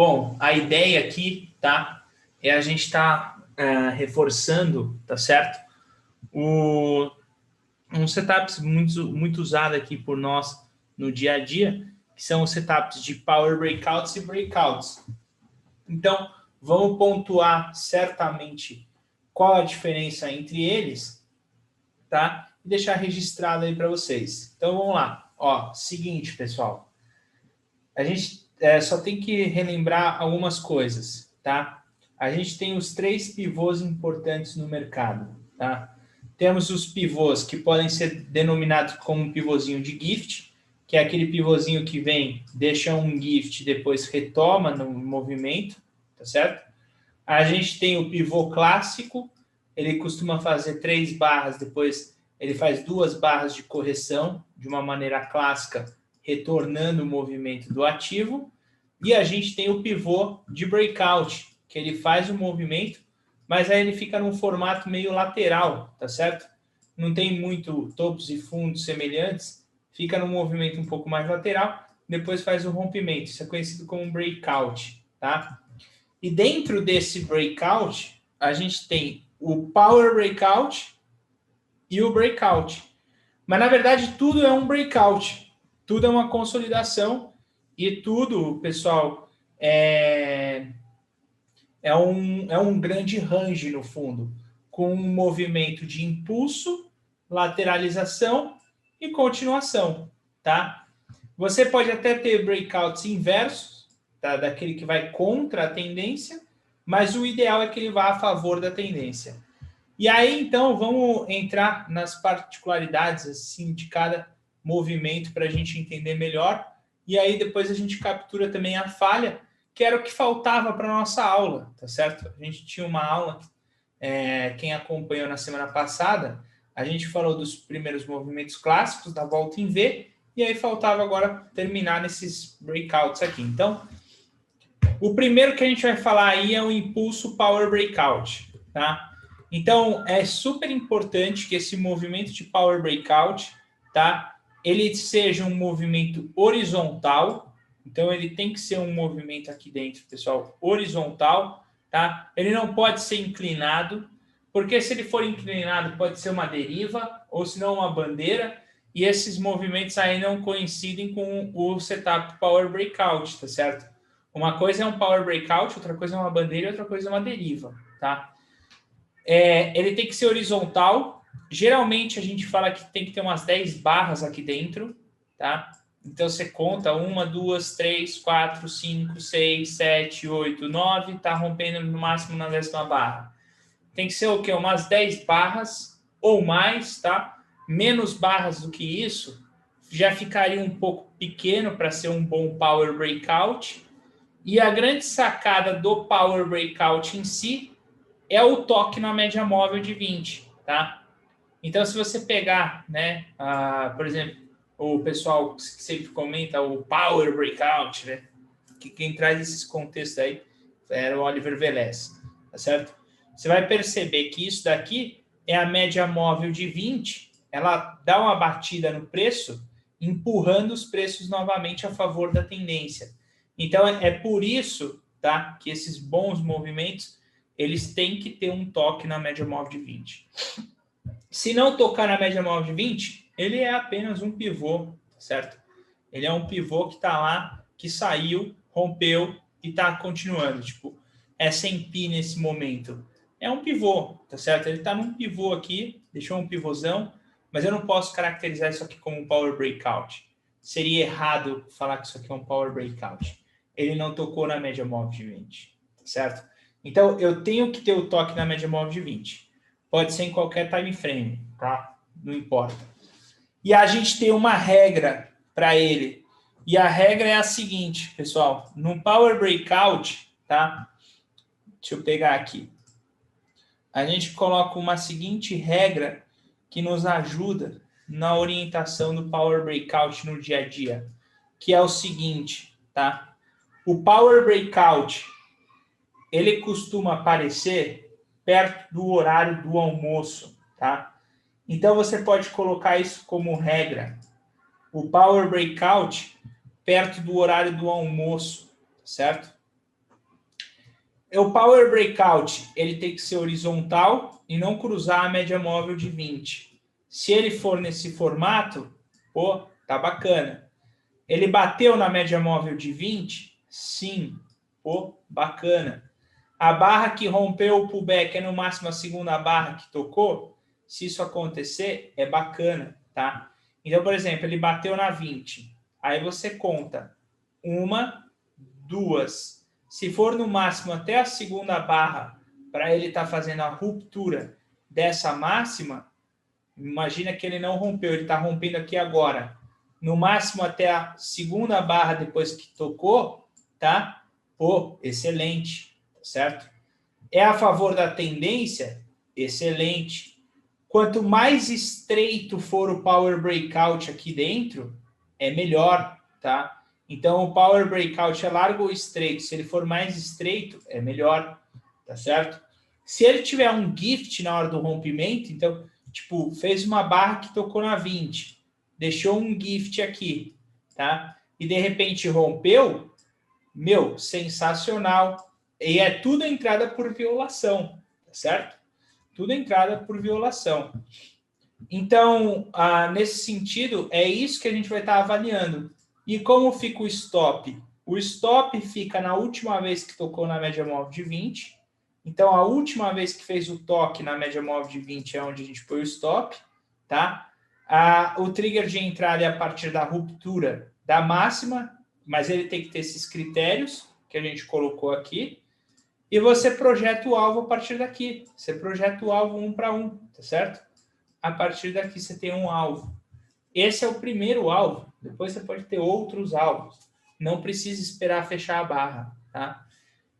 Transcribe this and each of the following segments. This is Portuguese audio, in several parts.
Bom, a ideia aqui, tá? É a gente estar reforçando, tá certo? Um setups muito usado aqui por nós no dia a dia, que são os setups de Power Breakouts e Breakouts. Então, vamos pontuar certamente qual a diferença entre eles, tá? E deixar registrado aí para vocês. Então, vamos lá. Ó, seguinte, pessoal. A gente só tem que relembrar algumas coisas, tá? A gente tem os 3 pivôs importantes no mercado, tá? Temos os pivôs que podem ser denominados como um pivôzinho de gift, que é aquele pivôzinho que vem, deixa um gift, depois retoma no movimento, tá certo? A gente tem o pivô clássico, ele costuma fazer 3 barras, depois ele faz 2 barras de correção, de uma maneira clássica, retornando o movimento do ativo. E a gente tem o pivô de breakout, que ele faz o movimento, mas aí ele fica num formato meio lateral, tá certo? Não tem muito topos e fundos semelhantes, fica num movimento um pouco mais lateral, depois faz o rompimento. Isso é conhecido como breakout, tá? E dentro desse breakout, a gente tem o power breakout e o breakout. Mas, na verdade, tudo é um breakout. Tudo é uma consolidação e tudo, pessoal, é um grande range no fundo, com um movimento de impulso, lateralização e continuação, tá? Você pode até ter breakouts inversos, tá? Daquele que vai contra a tendência, mas o ideal é que ele vá a favor da tendência. E aí, então, vamos entrar nas particularidades assim, de cada movimento para a gente entender melhor. E aí, depois a gente captura também a falha, que era o que faltava para a nossa aula, tá certo? A gente tinha uma aula, quem acompanhou na semana passada, a gente falou dos primeiros movimentos clássicos, da volta em V, e aí faltava agora terminar nesses breakouts aqui. Então, o primeiro que a gente vai falar aí é o impulso Power Breakout, tá? Então, é super importante que esse movimento de Power Breakout, tá? Ele seja um movimento horizontal. Então, ele tem que ser um movimento aqui dentro, pessoal, horizontal, tá? Ele não pode ser inclinado, porque se ele for inclinado, pode ser uma deriva, ou se não uma bandeira, e esses movimentos aí não coincidem com o setup Power Breakout, tá certo? Uma coisa é um Power Breakout, outra coisa é uma bandeira e outra coisa é uma deriva, tá? Ele tem que ser horizontal. Geralmente a gente fala que tem que ter umas 10 barras aqui dentro, tá? Então você conta 1, 2, 3, 4, 5, 6, 7, 8, 9, tá rompendo no máximo na 10ª barra. Tem que ser o quê? Umas 10 barras ou mais, tá? Menos barras do que isso, já ficaria um pouco pequeno para ser um bom Power Breakout. E a grande sacada do Power Breakout em si é o toque na média móvel de 20, tá? Então, se você pegar, né, por exemplo, o pessoal que sempre comenta o Power Breakout, né, que quem traz esses contextos aí era o Oliver Velez, tá certo? Você vai perceber que isso daqui é a média móvel de 20, ela dá uma batida no preço, empurrando os preços novamente a favor da tendência. Então, é por isso, tá, que esses bons movimentos eles têm que ter um toque na média móvel de 20. Se não tocar na média móvel de 20, ele é apenas um pivô, certo? Ele é um pivô que está lá, que saiu, rompeu e está continuando. Tipo, é sem pi nesse momento. É um pivô, tá certo? Ele está num pivô aqui, deixou um pivôzão, mas eu não posso caracterizar isso aqui como um Power Breakout. Seria errado falar que isso aqui é um Power Breakout. Ele não tocou na média móvel de 20, tá certo? Então, eu tenho que ter o toque na média móvel de 20. Pode ser em qualquer time frame, tá? Não importa. E a gente tem uma regra para ele. E a regra é a seguinte, pessoal. No Power Breakout, tá? Deixa eu pegar aqui. A gente coloca uma seguinte regra que nos ajuda na orientação do Power Breakout no dia a dia, que é o seguinte, tá? O Power Breakout, ele costuma aparecer perto do horário do almoço, tá? Então, você pode colocar isso como regra. O Power Breakout perto do horário do almoço, certo? O Power Breakout, ele tem que ser horizontal e não cruzar a média móvel de 20. Se ele for nesse formato, pô, tá bacana. Ele bateu na média móvel de 20? Sim. Pô, bacana. A barra que rompeu o pullback é no máximo a segunda barra que tocou? Se isso acontecer, é bacana, tá? Então, por exemplo, ele bateu na 20. Aí você conta 1, 2. Se for no máximo até a segunda barra, para ele estar fazendo a ruptura dessa máxima, imagina que ele não rompeu, ele está rompendo aqui agora. No máximo até a segunda barra depois que tocou, tá? Pô, excelente, certo? É a favor da tendência? Excelente. Quanto mais estreito for o Power Breakout aqui dentro, é melhor, tá? Então, o Power Breakout é largo ou estreito? Se ele for mais estreito, é melhor, tá certo? Se ele tiver um gift na hora do rompimento, então, tipo, fez uma barra que tocou na 20, deixou um gift aqui, tá? E de repente rompeu, meu, sensacional. E é tudo entrada por violação, tá certo? Tudo entrada por violação. Então, nesse sentido, é isso que a gente vai estar avaliando. E como fica o stop? O stop fica na última vez que tocou na média móvel de 20. Então, a última vez que fez o toque na média móvel de 20 é onde a gente põe o stop, tá? O trigger de entrada é a partir da ruptura da máxima, mas ele tem que ter esses critérios que a gente colocou aqui. E você projeta o alvo a partir daqui. Você projeta o alvo 1 para 1, tá certo? A partir daqui você tem um alvo. Esse é o primeiro alvo. Depois você pode ter outros alvos. Não precisa esperar fechar a barra, tá?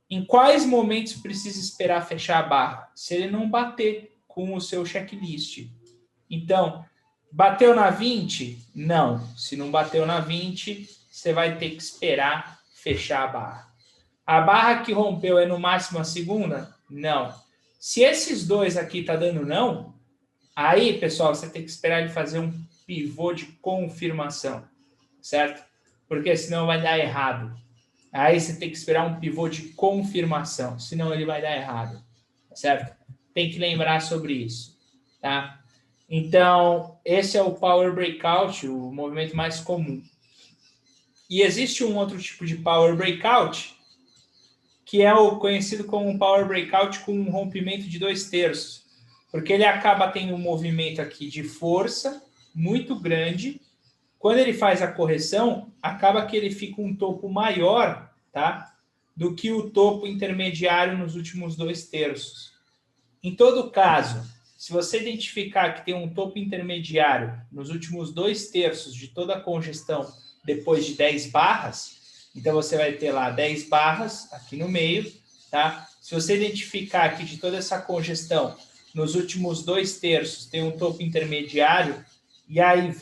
Em quais momentos precisa esperar fechar a barra? Se ele não bater com o seu checklist. Então, bateu na 20? Não. Se não bateu na 20, você vai ter que esperar fechar a barra. A barra que rompeu é no máximo a segunda? Não. Se esses dois aqui tá dando não, aí, pessoal, você tem que esperar ele fazer um pivô de confirmação, certo? Porque senão vai dar errado. Aí você tem que esperar um pivô de confirmação, senão ele vai dar errado, certo? Tem que lembrar sobre isso, tá? Então, esse é o Power Breakout, o movimento mais comum. E existe um outro tipo de Power Breakout, que é o conhecido como um Power Breakout com um rompimento de 2/3, porque ele acaba tendo um movimento aqui de força muito grande. Quando ele faz a correção, acaba que ele fica um topo maior, tá, do que o topo intermediário nos últimos 2/3. Em todo caso, se você identificar que tem um topo intermediário nos últimos 2/3 de toda a congestão depois de 10 barras, então você vai ter lá 10 barras aqui no meio, tá? Se você identificar que de toda essa congestão nos últimos 2/3 tem um topo intermediário e aí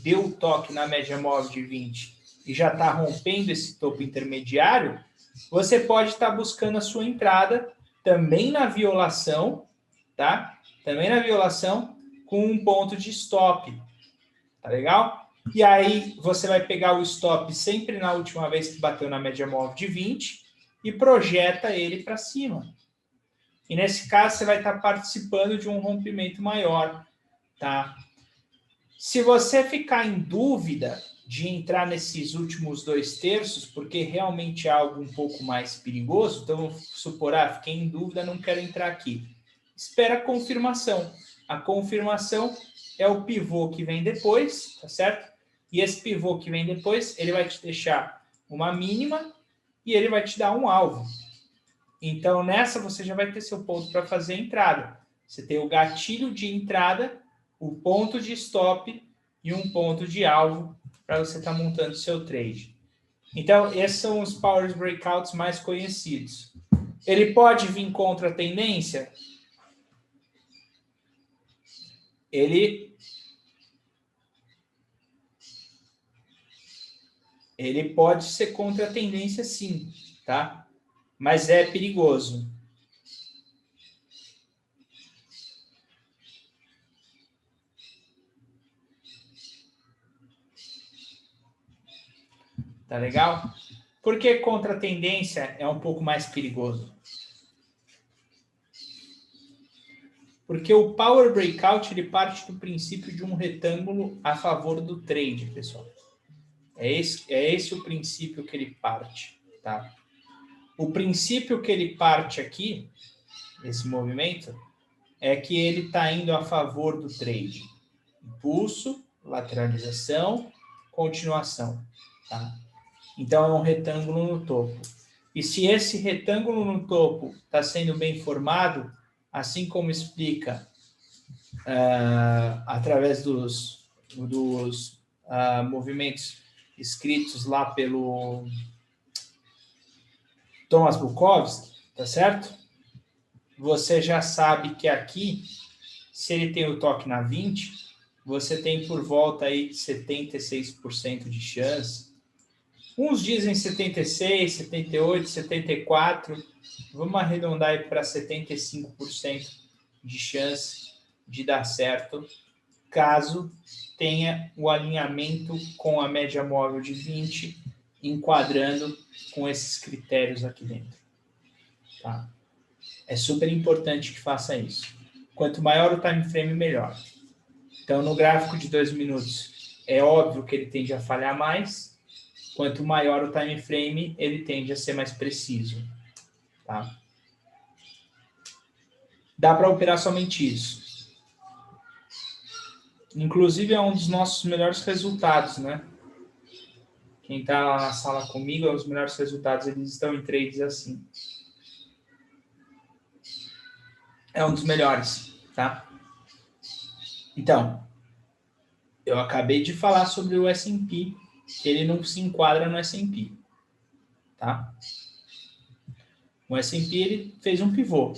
deu o toque na média móvel de 20 e já está rompendo esse topo intermediário, você pode estar buscando a sua entrada também na violação, tá? Também na violação com um ponto de stop, tá legal? E aí você vai pegar o stop sempre na última vez que bateu na média móvel de 20 e projeta ele para cima. E nesse caso você vai estar participando de um rompimento maior, tá? Se você ficar em dúvida de entrar nesses últimos 2/3, porque realmente é algo um pouco mais perigoso, então vamos supor, fiquei em dúvida, não quero entrar aqui. Espera a confirmação. A confirmação é o pivô que vem depois, tá certo? E esse pivô que vem depois, ele vai te deixar uma mínima e ele vai te dar um alvo. Então, nessa você já vai ter seu ponto para fazer a entrada. Você tem o gatilho de entrada, o ponto de stop e um ponto de alvo para você estar montando seu trade. Então, esses são os Power Breakouts mais conhecidos. Ele pode vir contra a tendência? Ele pode ser contra a tendência, sim, tá? Mas é perigoso. Tá legal? Por que contra a tendência é um pouco mais perigoso? Porque o Power Breakout ele parte do princípio de um retângulo a favor do trade, pessoal. É esse o princípio que ele parte, tá? O princípio que ele parte aqui, esse movimento, é que ele está indo a favor do trade. Impulso, lateralização, continuação, tá? Então, é um retângulo no topo. E se esse retângulo no topo está sendo bem formado, assim como explica através dos movimentos escritos lá pelo Thomas Bukowski, tá certo? Você já sabe que aqui, se ele tem o toque na 20, você tem por volta aí de 76% de chance. Uns dizem 76, 78, 74. Vamos arredondar aí para 75% de chance de dar certo, caso tenha o alinhamento com a média móvel de 20, enquadrando com esses critérios aqui dentro. Tá? É super importante que faça isso. Quanto maior o time frame, melhor. Então, no gráfico de 2 minutos, é óbvio que ele tende a falhar mais. Quanto maior o time frame, ele tende a ser mais preciso. Tá? Dá para operar somente isso. Inclusive, é um dos nossos melhores resultados, né? Quem está lá na sala comigo, é os melhores resultados, eles estão em trades assim. É um dos melhores, tá? Então, eu acabei de falar sobre o S&P, que ele não se enquadra no S&P, tá? O S&P, ele fez um pivô.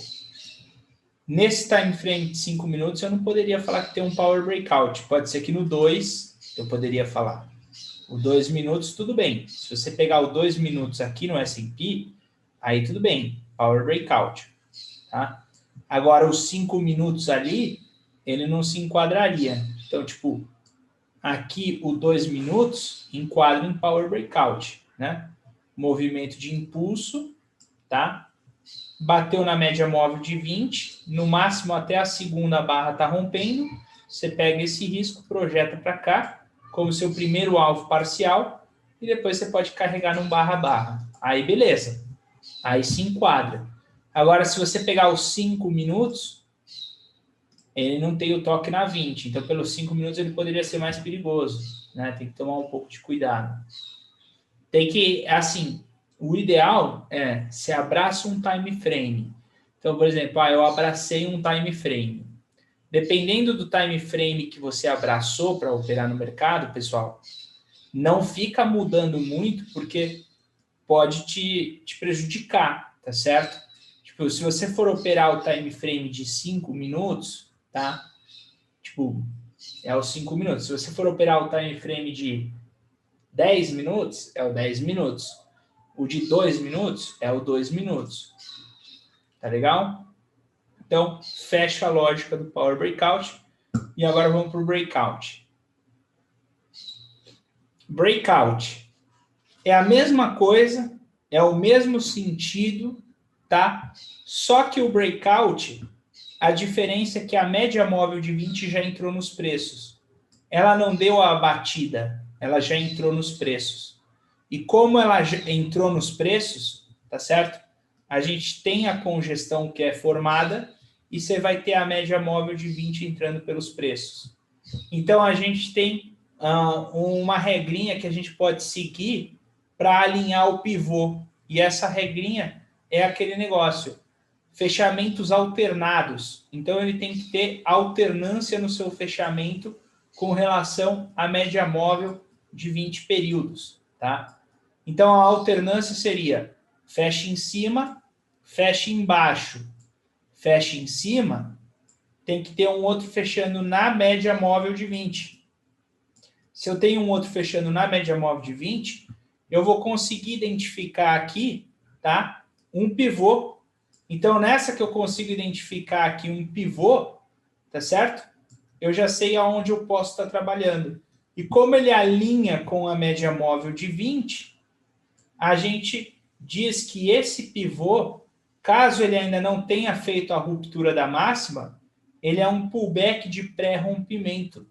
Nesse time frame de 5 minutos, eu não poderia falar que tem um power breakout. Pode ser que no 2 eu poderia falar. O 2 minutos, tudo bem. Se você pegar o 2 minutos aqui no S&P, aí tudo bem, power breakout. Tá? Agora, os 5 minutos ali, ele não se enquadraria. Então, tipo, aqui o 2 minutos enquadra em power breakout, né? Movimento de impulso, tá? Bateu na média móvel de 20, no máximo até a segunda barra tá rompendo, você pega esse risco, projeta para cá, como seu primeiro alvo parcial, e depois você pode carregar num barra-barra. Aí beleza, aí se enquadra. Agora, se você pegar os 5 minutos, ele não tem o toque na 20, então pelos 5 minutos ele poderia ser mais perigoso, né? Tem que tomar um pouco de cuidado. Tem que, assim, o ideal é, se abraça um time frame. Então, por exemplo, eu abracei um time frame. Dependendo do time frame que você abraçou para operar no mercado, pessoal, não fica mudando muito, porque pode te prejudicar, tá certo? Tipo, se você for operar o time frame de 5 minutos, tá? Tipo, é os 5 minutos. Se você for operar o time frame de 10 minutos, é o 10 minutos. O de 2 minutos é o 2 minutos. Tá legal? Então, fecha a lógica do Power Breakout. E agora vamos para o Breakout. Breakout é a mesma coisa, é o mesmo sentido, tá? Só que o Breakout, a diferença é que a média móvel de 20 já entrou nos preços. Ela não deu a batida, ela já entrou nos preços. E como ela entrou nos preços, tá certo? A gente tem a congestão que é formada e você vai ter a média móvel de 20 entrando pelos preços. Então, a gente tem uma regrinha que a gente pode seguir para alinhar o pivô. E essa regrinha é aquele negócio, fechamentos alternados. Então, ele tem que ter alternância no seu fechamento com relação à média móvel de 20 períodos, tá? Então, a alternância seria fecha em cima, fecha embaixo. Fecha em cima, tem que ter um outro fechando na média móvel de 20. Se eu tenho um outro fechando na média móvel de 20, eu vou conseguir identificar aqui, tá? Um pivô. Então, nessa que eu consigo identificar aqui um pivô, tá certo? Eu já sei aonde eu posso estar trabalhando. E como ele alinha com a média móvel de 20, a gente diz que esse pivô, caso ele ainda não tenha feito a ruptura da máxima, ele é um pullback de pré-rompimento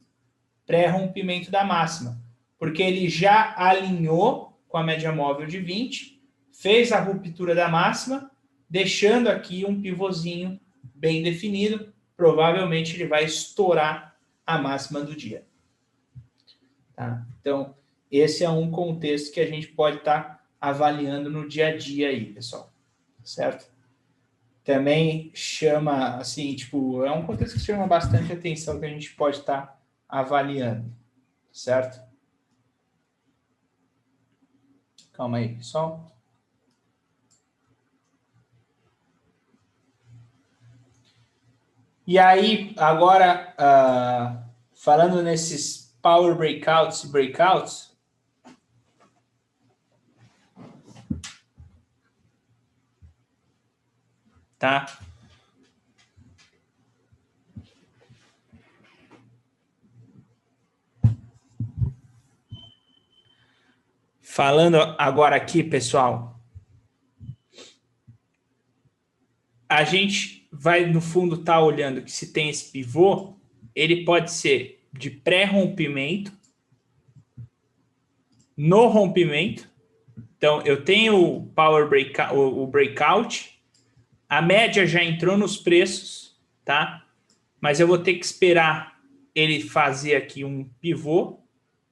da máxima, porque ele já alinhou com a média móvel de 20, fez a ruptura da máxima, deixando aqui um pivôzinho bem definido, provavelmente ele vai estourar a máxima do dia. Tá? Então, esse é um contexto que a gente pode estar avaliando no dia a dia aí, pessoal. Certo? Também chama, assim, tipo, é um contexto que chama bastante atenção que a gente pode estar avaliando. Certo? Calma aí, pessoal. E aí, agora, falando nesses power breakouts e breakouts, tá? Falando agora aqui, pessoal, a gente vai, no fundo, estar olhando que se tem esse pivô, ele pode ser de pré-rompimento, no rompimento. Então, eu tenho o power breakout, o breakout, a média já entrou nos preços, tá? Mas eu vou ter que esperar ele fazer aqui um pivô,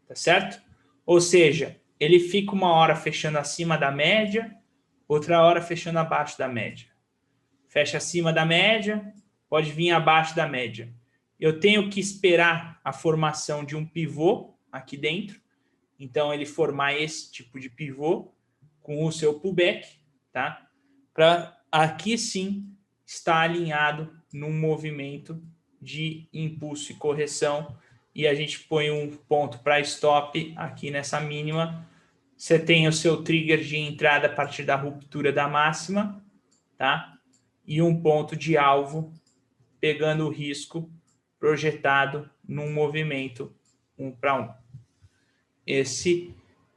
tá certo? Ou seja, ele fica uma hora fechando acima da média, outra hora fechando abaixo da média. Fecha acima da média, pode vir abaixo da média. Eu tenho que esperar a formação de um pivô aqui dentro. Então, ele formar esse tipo de pivô com o seu pullback, tá? Para aqui sim estar alinhado num movimento de impulso e correção. E a gente põe um ponto para stop aqui nessa mínima. Você tem o seu trigger de entrada a partir da ruptura da máxima, tá? E um ponto de alvo pegando o risco projetado num movimento 1 para 1. Esse,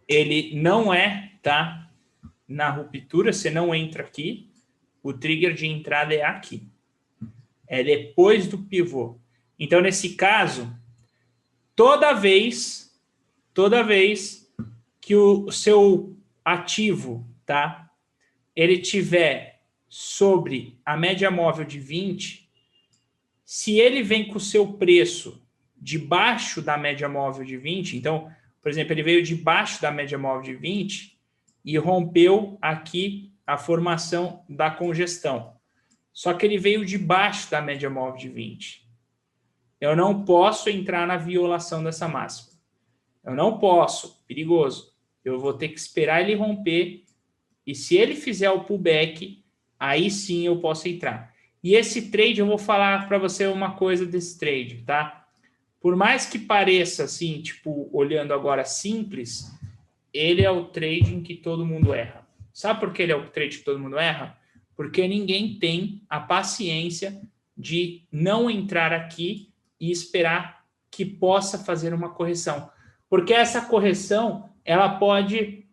ele não é, tá? Na ruptura, você não entra aqui, o trigger de entrada é aqui. É depois do pivô. Então, nesse caso, toda vez que o seu ativo, tá? Ele tiver sobre a média móvel de 20, se ele vem com o seu preço debaixo da média móvel de 20, então, por exemplo, ele veio debaixo da média móvel de 20 e rompeu aqui a formação da congestão. Só que ele veio debaixo da média móvel de 20. Eu não posso entrar na violação dessa máxima. Eu não posso, perigoso. Eu vou ter que esperar ele romper e se ele fizer o pullback, aí sim eu posso entrar. E esse trade, eu vou falar para você uma coisa desse trade, tá? Por mais que pareça assim, tipo, olhando agora simples, ele é o trade em que todo mundo erra. Sabe por que ele é o trade que todo mundo erra? Porque ninguém tem a paciência de não entrar aqui e esperar que possa fazer uma correção. Porque essa correção, ela pode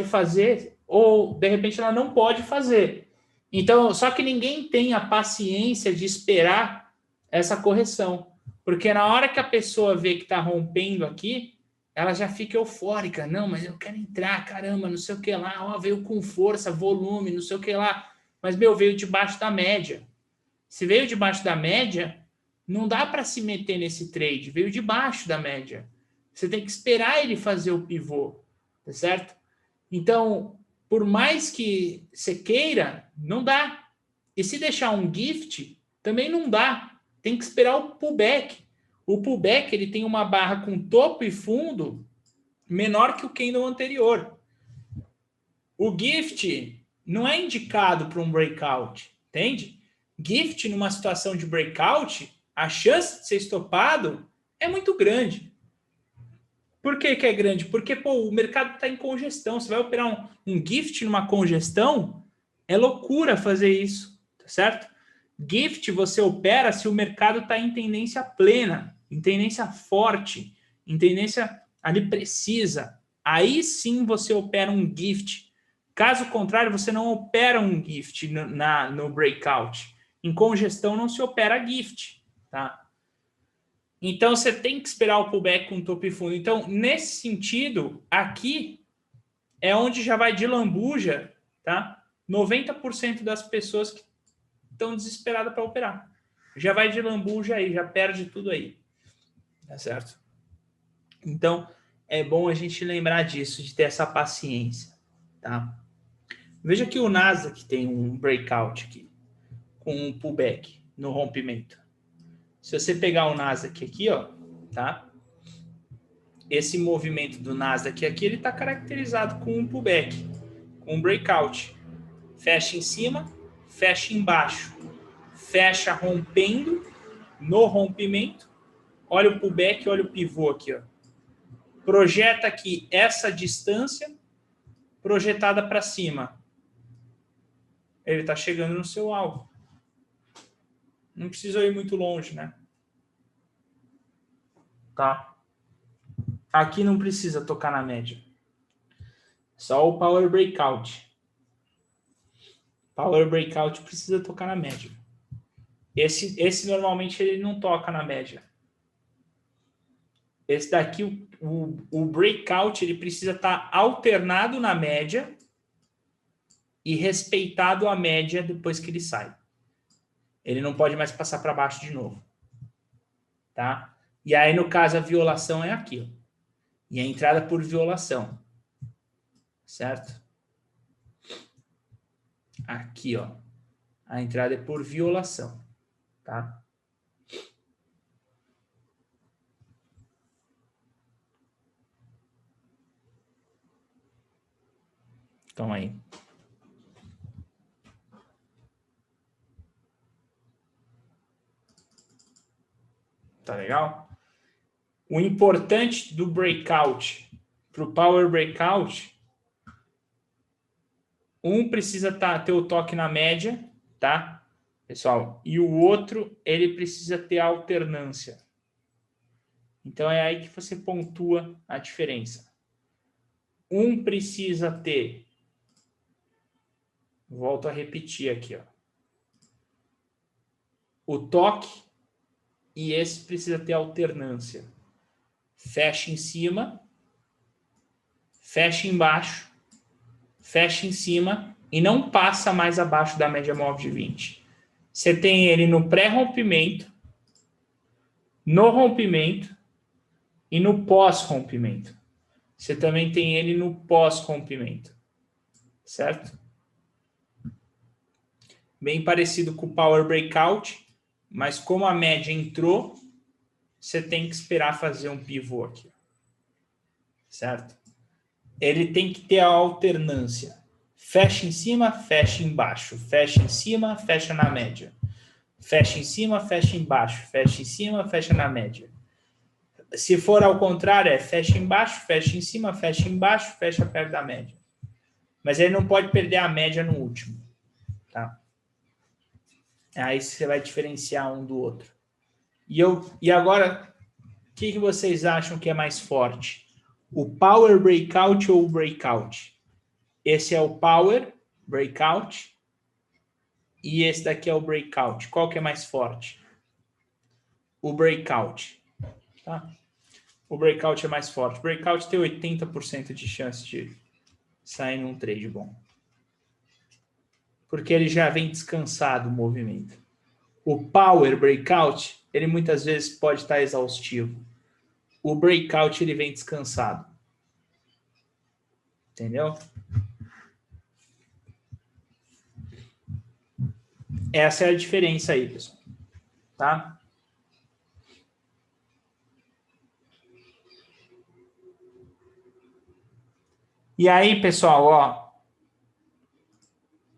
fazer ou, de repente, ela não pode fazer. Então, só que ninguém tem a paciência de esperar essa correção. Porque na hora que a pessoa vê que está rompendo aqui, ela já fica eufórica. Não, mas eu quero entrar, caramba, não sei o que lá. Ó, veio com força, volume, não sei o que lá. Mas, meu, veio debaixo da média. Se veio debaixo da média, não dá para se meter nesse trade. Veio debaixo da média. Você tem que esperar ele fazer o pivô, tá certo? Então, por mais que você queira, não dá. E se deixar um gift, também não dá. Tem que esperar o pullback. O pullback ele tem uma barra com topo e fundo menor que o candle anterior. O gift não é indicado para um breakout, entende? Gift numa situação de breakout, a chance de ser estopado é muito grande. Por que é grande? Porque pô, o mercado está em congestão. Você vai operar um gift numa congestão, é loucura fazer isso, tá certo? Gift você opera se o mercado está em tendência plena, em tendência forte, em tendência ali precisa. Aí sim você opera um gift. Caso contrário, você não opera um gift no breakout. Em congestão não se opera gift, tá? Então, você tem que esperar o pullback com topo e fundo. Então, nesse sentido, aqui é onde já vai de lambuja, tá? 90% das pessoas que estão desesperadas para operar. Já vai de lambuja aí, já perde tudo aí. Tá certo? Então, é bom a gente lembrar disso, de ter essa paciência, tá? Veja que o Nasdaq tem um breakout aqui, com um pullback no rompimento. Se você pegar o Nasdaq aqui, ó, tá? Esse movimento do Nasdaq aqui, ele está caracterizado com um pullback, com um breakout. Fecha em cima, fecha embaixo. Fecha rompendo no rompimento. Olha o pullback, olha o pivô aqui, ó. Projeta aqui essa distância projetada para cima. Ele está chegando no seu alvo. Não precisa ir muito longe, né? Tá? Aqui não precisa tocar na média. Só o Power Breakout. Power Breakout precisa tocar na média. Esse normalmente ele não toca na média. Esse daqui, o Breakout, ele precisa estar alternado na média e respeitado a média depois que ele sai. Ele não pode mais passar para baixo de novo. Tá? E aí, no caso, a violação é aqui, ó. E a entrada por violação. Certo? Aqui, ó. A entrada é por violação. Tá? Então, aí. Tá legal? O importante do breakout para o Power Breakout, um precisa ter o toque na média, tá, pessoal? E o outro, ele precisa ter alternância. Então, é aí que você pontua a diferença. Um precisa ter, volto a repetir aqui, ó, o toque, e esse precisa ter alternância. Fecha em cima, fecha embaixo, fecha em cima e não passa mais abaixo da média móvel de 20. Você tem ele no pré-rompimento, no rompimento e no pós-rompimento. Você também tem ele no pós-rompimento. Certo? Bem parecido com o Power Breakout, mas como a média entrou, você tem que esperar fazer um pivô aqui. Certo? Ele tem que ter a alternância. Fecha em cima, fecha embaixo. Fecha em cima, fecha na média. Fecha em cima, fecha embaixo. Fecha em cima, fecha na média. Se for ao contrário, é fecha embaixo, fecha em cima, fecha embaixo, fecha perto da média. Mas ele não pode perder a média no último. Tá? Aí você vai diferenciar um do outro. E agora, o que vocês acham que é mais forte? O Power Breakout ou o Breakout? Esse é o Power Breakout e esse daqui é o Breakout. Qual que é mais forte? O Breakout. Tá? O Breakout é mais forte. O Breakout tem 80% de chance de sair num trade bom. Porque ele já vem descansado o movimento. O Power Breakout, ele muitas vezes pode estar exaustivo. O Breakout, ele vem descansado. Entendeu? Essa é a diferença aí, pessoal. Tá? E aí, pessoal, ó,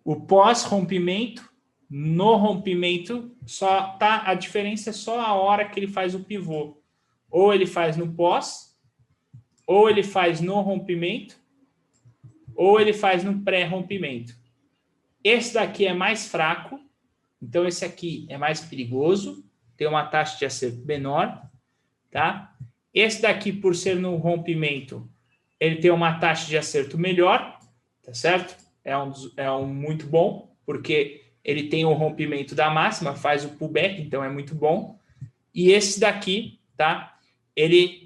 o pós-rompimento, no rompimento, só tá, a diferença é só a hora que ele faz o pivô. Ou ele faz no pós, ou ele faz no rompimento, ou ele faz no pré-rompimento. Esse daqui é mais fraco, então esse aqui é mais perigoso, tem uma taxa de acerto menor, tá? Esse daqui, por ser no rompimento, ele tem uma taxa de acerto melhor, tá certo? É um muito bom, porque ele tem o rompimento da máxima, faz o pullback, então é muito bom. E esse daqui, tá?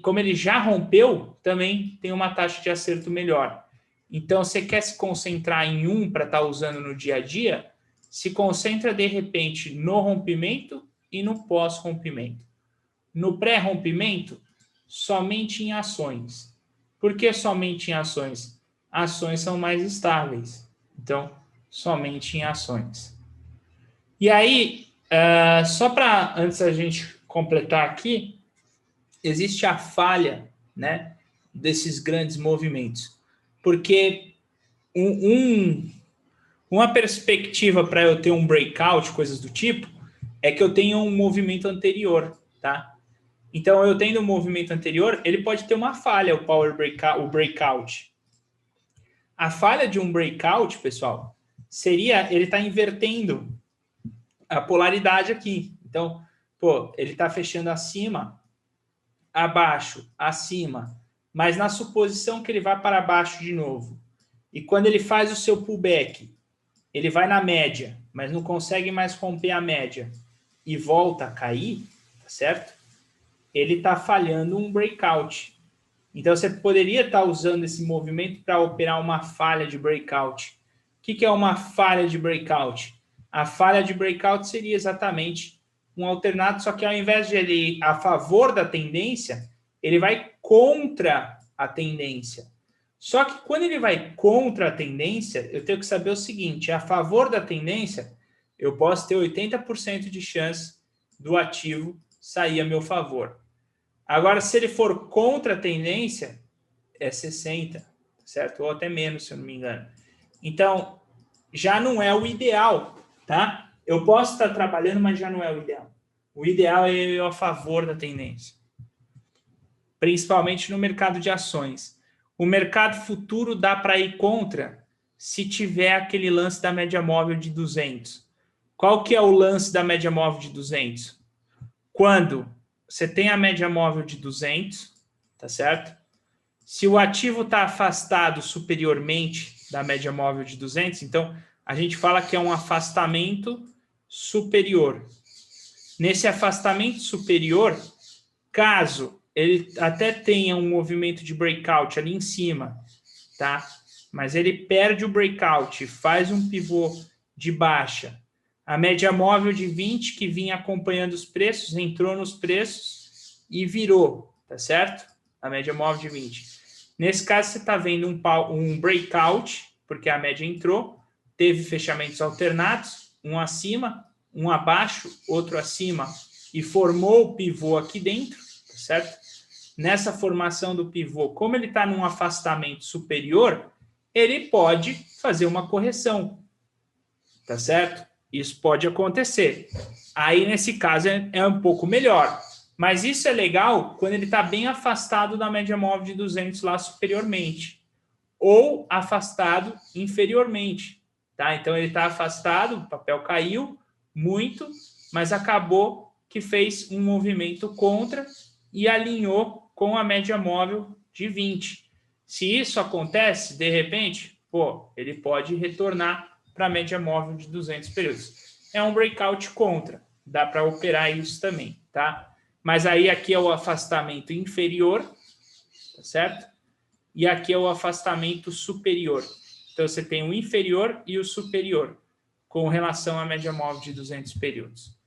Como ele já rompeu, também tem uma taxa de acerto melhor. Então, você quer se concentrar em um para estar usando no dia a dia, se concentra, de repente, no rompimento e no pós-rompimento. No pré-rompimento, somente em ações. Por que somente em ações? Ações são mais estáveis. Então, somente em ações. E aí, só para, antes a gente completar aqui, existe a falha, né, desses grandes movimentos. Porque uma perspectiva para eu ter um breakout, coisas do tipo, é que eu tenha um movimento anterior, tá? Então, eu tendo um movimento anterior, ele pode ter uma falha, o breakout. A falha de um breakout, pessoal, seria ele estar invertendo a polaridade aqui. Então, pô, ele está fechando acima, abaixo, acima, mas na suposição que ele vai para baixo de novo. E quando ele faz o seu pullback, ele vai na média, mas não consegue mais romper a média e volta a cair, tá certo? Ele está falhando um breakout. Então, você poderia estar usando esse movimento para operar uma falha de breakout. O que é uma falha de breakout? A falha de breakout seria exatamente um alternado, só que ao invés de ele ir a favor da tendência, ele vai contra a tendência. Só que quando ele vai contra a tendência, eu tenho que saber o seguinte, a favor da tendência, eu posso ter 80% de chance do ativo sair a meu favor. Agora, se ele for contra a tendência, é 60%, certo? Ou até menos, se eu não me engano. Então, já não é o ideal, tá? Eu posso estar trabalhando, mas já não é o ideal. O ideal é eu a favor da tendência. Principalmente no mercado de ações. O mercado futuro dá para ir contra se tiver aquele lance da média móvel de 200. Qual que é o lance da média móvel de 200? Quando você tem a média móvel de 200, tá certo? Se o ativo está afastado superiormente da média móvel de 200, então a gente fala que é um afastamento superior. Nesse afastamento superior, caso ele até tenha um movimento de breakout ali em cima, tá? Mas ele perde o breakout, faz um pivô de baixa. A média móvel de 20 que vinha acompanhando os preços, entrou nos preços e virou, tá certo? A média móvel de 20. Nesse caso, você está vendo um breakout, porque a média entrou, teve fechamentos alternados, um acima, um abaixo, outro acima, e formou o pivô aqui dentro, tá certo? Nessa formação do pivô, como ele está num afastamento superior, ele pode fazer uma correção, tá certo? Isso pode acontecer. Aí, nesse caso, é um pouco melhor. Mas isso é legal quando ele está bem afastado da média móvel de 200 lá superiormente. Ou afastado inferiormente. Tá? Então, ele está afastado, o papel caiu muito, mas acabou que fez um movimento contra e alinhou com a média móvel de 20. Se isso acontece, de repente, pô, ele pode retornar para a média móvel de 200 períodos. É um breakout contra, dá para operar isso também, tá? Mas aí aqui é o afastamento inferior, tá certo? E aqui é o afastamento superior. Então, você tem o inferior e o superior, com relação à média móvel de 200 períodos.